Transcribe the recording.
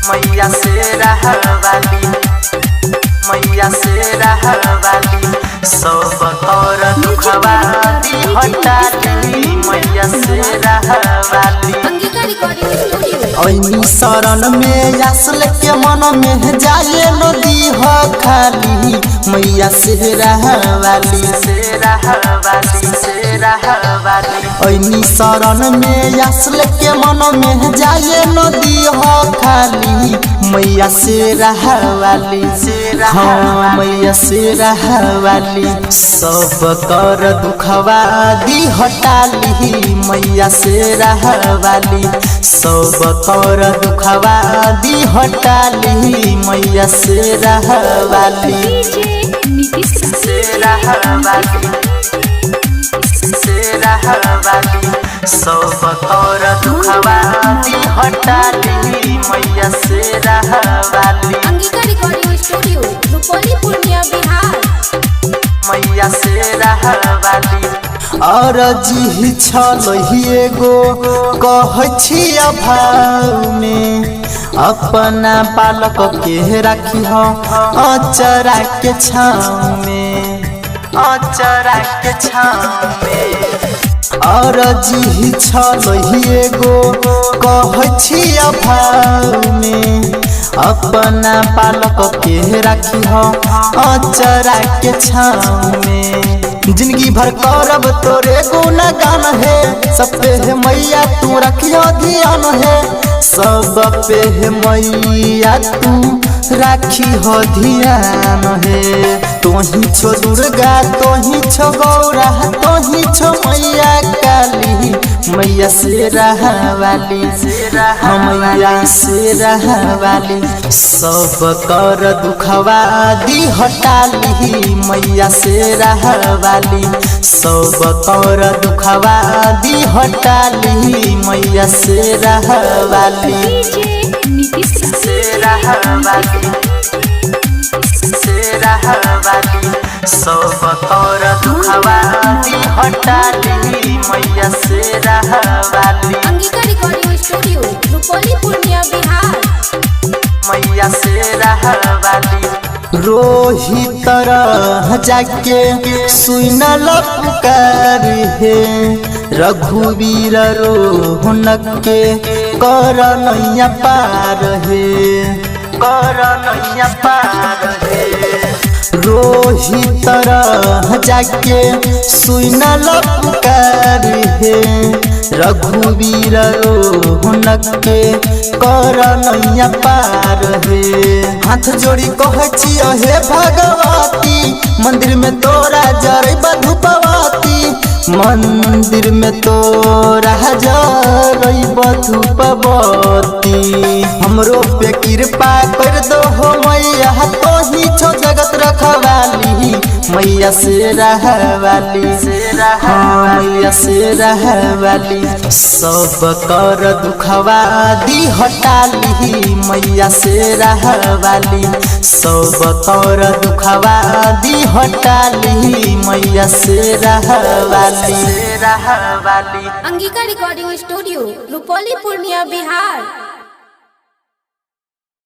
मैया से रहवाली, मैया से रहवाली, सब तोर दुखवा दी हटाली, मैया से रहवाली। ऐनी शरण में असल के मन में जाए नदी हो खाली, मैया से रहवाली, से रहवाली, से रहवाली। ऐनी शरण में असल के मन में जाए नदी हो खाली, मैया से रहवाली, हाँ मैया से रहवाली, सब कर दुखवा दी हटाली, मैया से रहवाली, सब कर दुखवा दी हटाली, मैया से रहवाली, से रहवाली, से रहवाली, सब कर दुखवा दी हटाली, मैया से रहवाली। Angika recording studio Rupauli Purnia Bihar. मैया से रहवाली। और जी छलही गो कहछी अभाव में, अपना बालक के रखी हो अचरा के छाँव में, अचरा के छाँव में। और जी छलही गो कहछी अभाव में, अपना बालक के रखी हो अचरा के छाँव में। जिंदगी भर करब तोरे गुणगान है, सब पे है मैया तू रखियो ध्यान है, सब पे है मैया तू राखी हो ध्यान है। तोही छो दुर्गा, तोही छो गौरा, तोही छो मैया काली, मैया से रहवाली, मैया से रहवाली, सब कर दुखवा दी हटाली, मैया से रहवाली, सब कर दुखवा दी हटाली, मैया से रहवाली, से रहवाली, से रहवाली, सब कर दुखवा दी हटाली, मैया से रहवाली। Angika recording studio Rupauli Purnia Bihar. मैया से रहवाली। रोहित तरह जाके सुनल पुकार है, रघुवीर रोहनक के कर नैया पार है, कर नैया पार है। रोहित तरह जाके सुनल पुकार है, रघुवीर रोहनक के कर नैया पार है। हाथ जोड़ी कहछी हे भगवती, मंदिर में तोरा जरब धूपवती, मंदिर में तोरा जरब धूपवती। हमरो पे कृपा कर दो हो मैया, तोही छो जगत रखवाली, मैया से रहवाली, हाँ मैया से रहवाली, सब कर दुखवा दी हटाली, मैया से रहवाली, सब कर दुखवा दी हटाली, मैया से रहवाली, से रहवाली। Angika recording studio Rupauli Purnia Bihar.